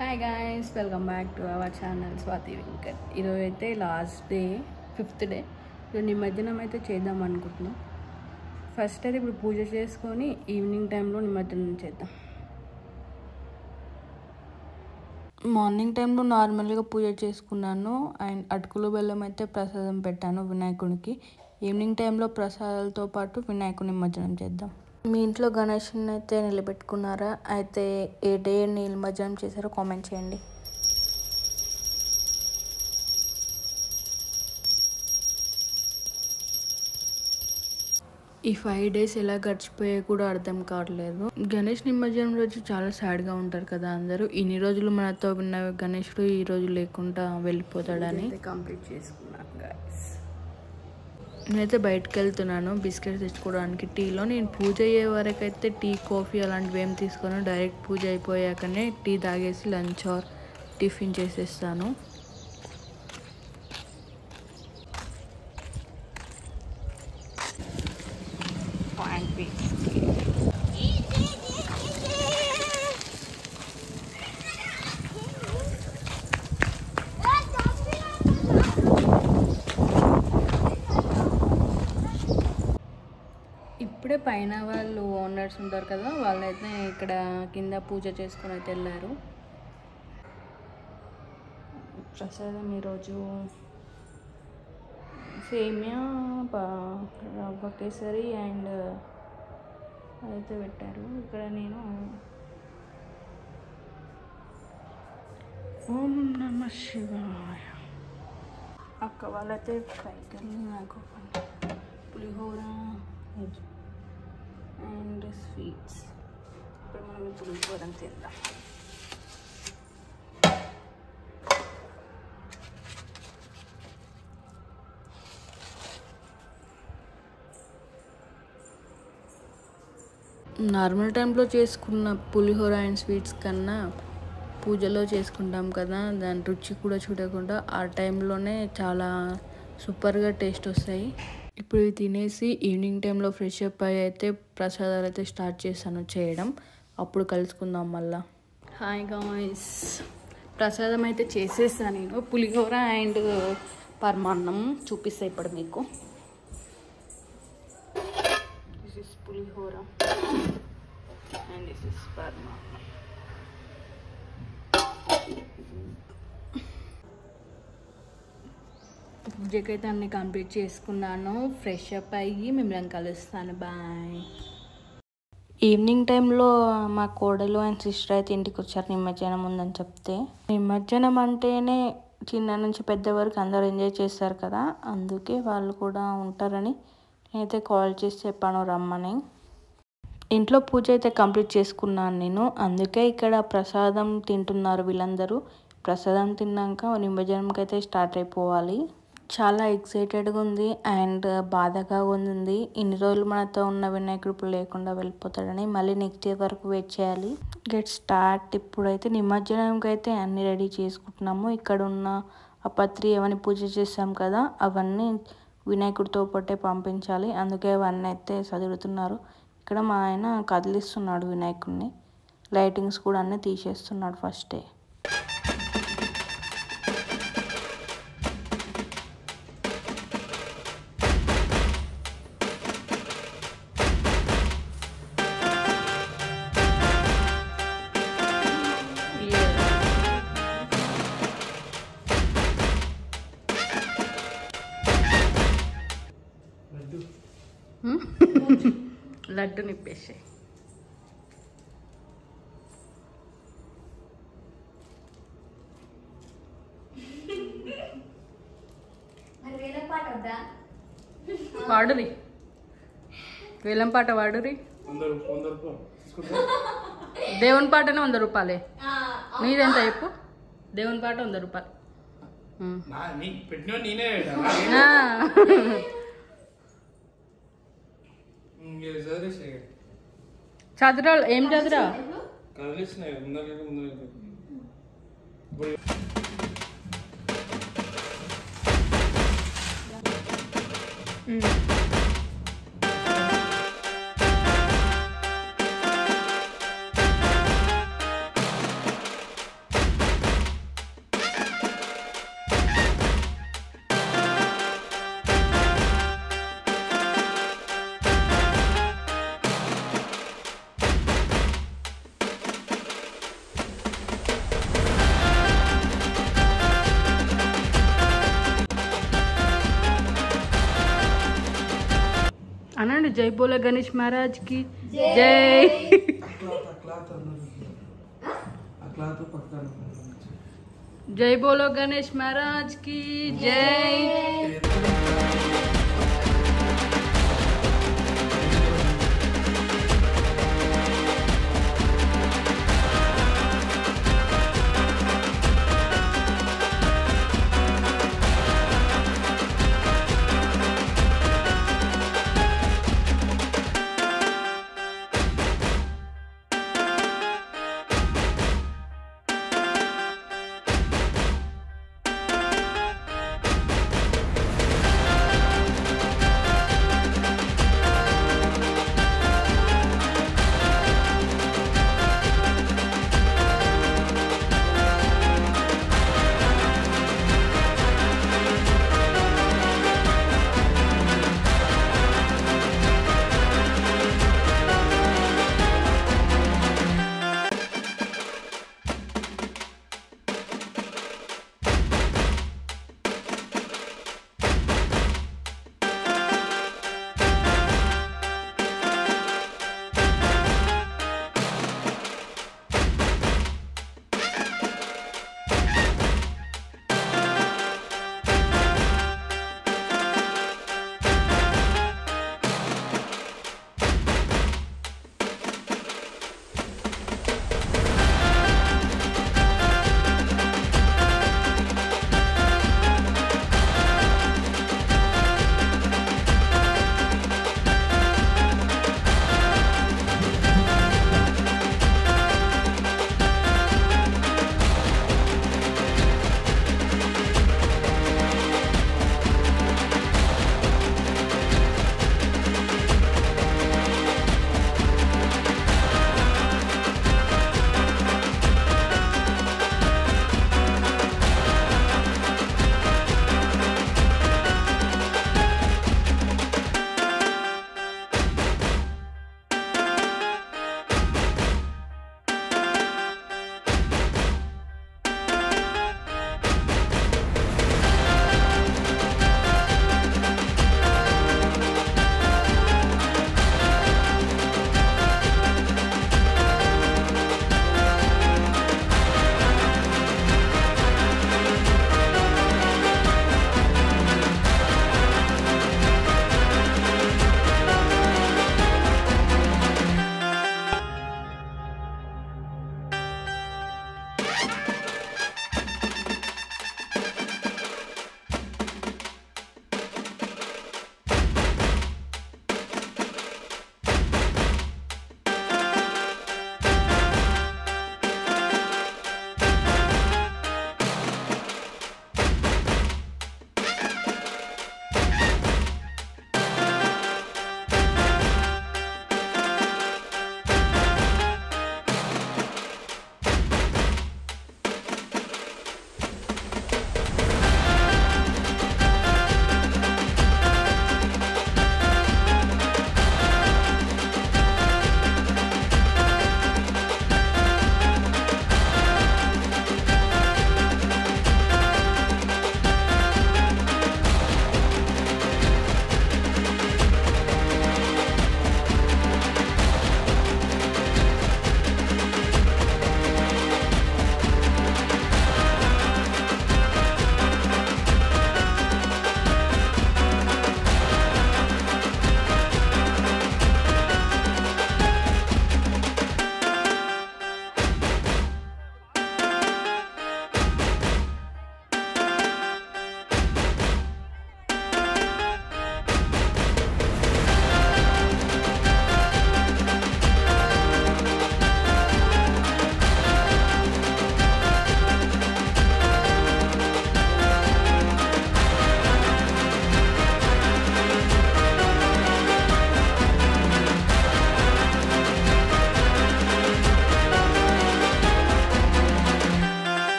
Hi guys, welcome back to our channel Swathi Venkat. ఈరోజు అయితే last day, 5th day. ఈరోజు నిమజ్జనం అయితే చేద్దాం అనుకుంటున్నాం. ఫస్ట్ అయితే ఇప్పుడు పూజ చేసుకొని ఈవినింగ్ టైంలో నిమజ్జనం చేద్దాం. మార్నింగ్ టైంలో నార్మల్గా పూజ చేసుకున్నాను అండ్ అటుకులు బెల్లం అయితే ప్రసాదం పెట్టాను వినాయకునికి. ఈవినింగ్ టైంలో ప్రసాదాలతో పాటు వినాయకుని నిమజ్జనం చేద్దాం. మీ ఇంట్లో గణేషుని అయితే నిలబెట్టుకున్నారా? అయితే ఏ డే నిమజ్జనం చేశారో కామెంట్ చేయండి. ఈ 5 days ఎలా గడిచిపోయాయో కూడా అర్థం కావట్లేదు. గణేష్ నిమజ్జనం రోజు చాలా సాడ్గా ఉంటారు కదా అందరూ. ఇన్ని రోజులు మనతో ఉన్న గణేషుడు ఈ రోజు లేకుండా వెళ్ళిపోతాడని కంప్లీట్ చేసుకున్నాను గైస్. నేనైతే బయటకు వెళ్తున్నాను బిస్కెట్స్ తెచ్చుకోవడానికి. టీలో నేను పూజ అయ్యే వరకు అయితే టీ కాఫీ అలాంటివి ఏం తీసుకోను. డైరెక్ట్ పూజ అయిపోయాకనే టీ తాగేసి లంచ్ ఆర్ టిఫిన్ చేసేస్తాను. ఇప్పుడే పైన వాళ్ళు ఓనర్స్ ఉంటారు కదా, వాళ్ళైతే ఇక్కడ కింద పూజ చేసుకొని అయితే వెళ్ళారు. ప్రసాదం ఈరోజు సేమియా, రవ్వ కేసరి అండ్ అయితే పెట్టారు. ఇక్కడ నేను ఓం నమ శివాయ. అక్క వాళ్ళైతే పైకి వెళ్ళి నాకు పులిహోర అండ్ స్వీట్స్. ఇప్పుడు మనం పులిహోర తిందాం. నార్మల్ టైంలో చేసుకున్న పులిహోర అండ్ స్వీట్స్ కన్నా పూజలో చేసుకుంటాం కదా, దాని రుచి కూడా చూడకుండా ఆ టైంలోనే చాలా సూపర్గా టేస్ట్ వస్తాయి. ఇప్పుడు ఇవి తినేసి ఈవినింగ్ టైంలో ఫ్రెష్ అప్ అయ్యి అయితే ప్రసాదాలు అయితే స్టార్ట్ చేశాను చేయడం. అప్పుడు కలుసుకుందాం మళ్ళా. హాయ్ గాయ్స్, ప్రసాదం అయితే చేసేసాను నేను. పులిహోర అండ్ పరమాన్నం చూపిస్తా ఇప్పుడు మీకు. This is pulihora and this is పరమాన్నం. పూజకైతే అన్ని కంప్లీట్ చేసుకున్నాను. ఫ్రెష్ అప్ అయ్యి మిమ్మల్ని కలుస్తాను. బాయ్. ఈవినింగ్ టైంలో మా కోడలు అండ్ సిస్టర్ అయితే ఇంటికి వచ్చారు నిమజ్జనం ఉందని చెప్తే. నిమజ్జనం అంటేనే చిన్న నుంచి పెద్ద వరకు అందరూ ఎంజాయ్ చేస్తారు కదా, అందుకే వాళ్ళు కూడా ఉంటారని నేనైతే కాల్ చేసి చెప్పాను రమ్మని. ఇంట్లో పూజ అయితే కంప్లీట్ చేసుకున్నాను నేను, అందుకే ఇక్కడ ప్రసాదం తింటున్నారు వీళ్ళందరూ. ప్రసాదం తిన్నాక నిమజ్జనంకి అయితే స్టార్ట్ అయిపోవాలి. చాలా ఎక్సైటెడ్గా ఉంది అండ్ బాధగా ఉంది. ఇన్ని రోజులు మనతో ఉన్న వినాయకుడు ఇప్పుడు లేకుండా వెళ్ళిపోతాడని. మళ్ళీ నెక్స్ట్ ఇయర్ వరకు వెయిట్ చేయాలి. Get start. ఇప్పుడైతే నిమజ్జనంకి అయితే అన్నీ రెడీ చేసుకుంటున్నాము. ఇక్కడ ఉన్న ఆ పత్రి అవన్నీ పూజ చేస్తాం కదా, అవన్నీ వినాయకుడితో పాటే పంపించాలి. అందుకే అవన్నీ అయితే చదువుతున్నారు. ఇక్కడ మా ఆయన కదిలిస్తున్నాడు వినాయకుడిని. లైటింగ్స్ కూడా అన్నీ తీసేస్తున్నాడు ఫస్టే. లడ్డు నిప్పేసే. వాడురి, వేలం పాట వాడురి. దేవుని పాటనే 100 రూపాయలే. నీదెంత చెప్పు? దేవుని పాట 100 రూపాయలు. చదురా ఏం చదురా? जय बोलो गणेश महाराज की जय। जय बोलो गणेश महाराज की जय।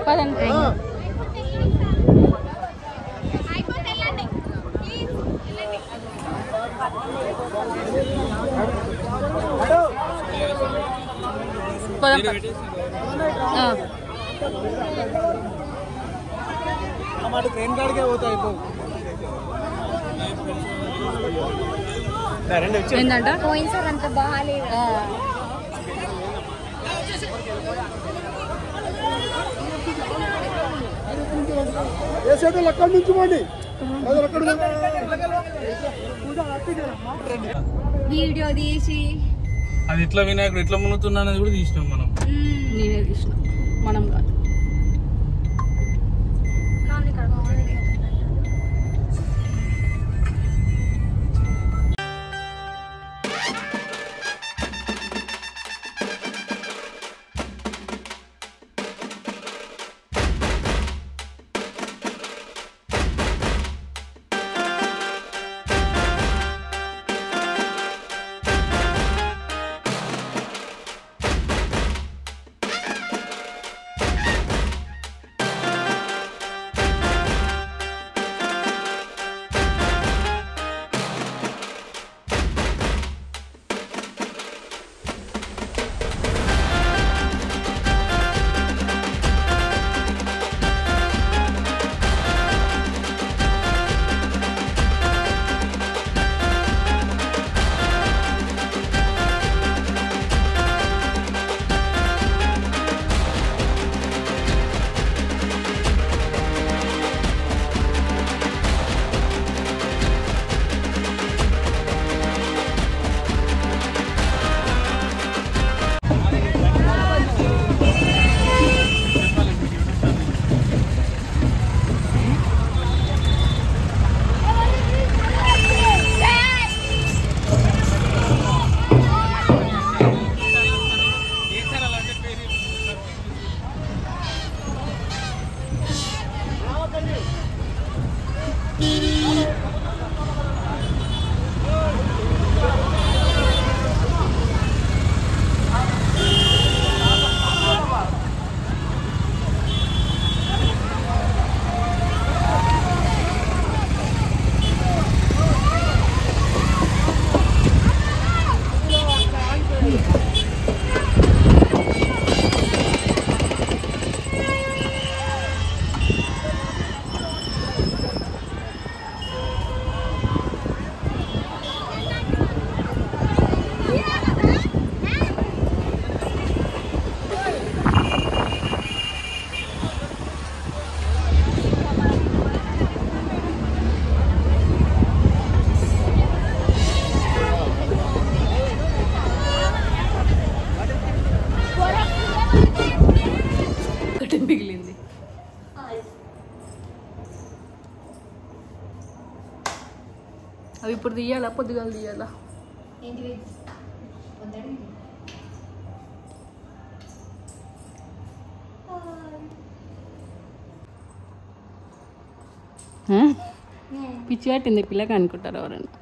పదండి. हमारे ट्रेन गाड़ी क्या होता है तो ఏంటంట పోయిన సార్ అంత బాగాలేదు. అక్కడి నుంచి పోండి. వీడియో తీసి అది ఎట్లా వినాయకుడు ఎట్లా మునుగుతున్నా అనేది కూడా తీసినాం మనం. నేనే తీసిన, మనం కాదు. మిగిలింది. అవి ఇప్పుడు తీయాలా, పొద్దుగాలు తీయాలా? పిచ్చి పట్టింది పిల్లకి అనుకుంటారు ఎవరన్నా.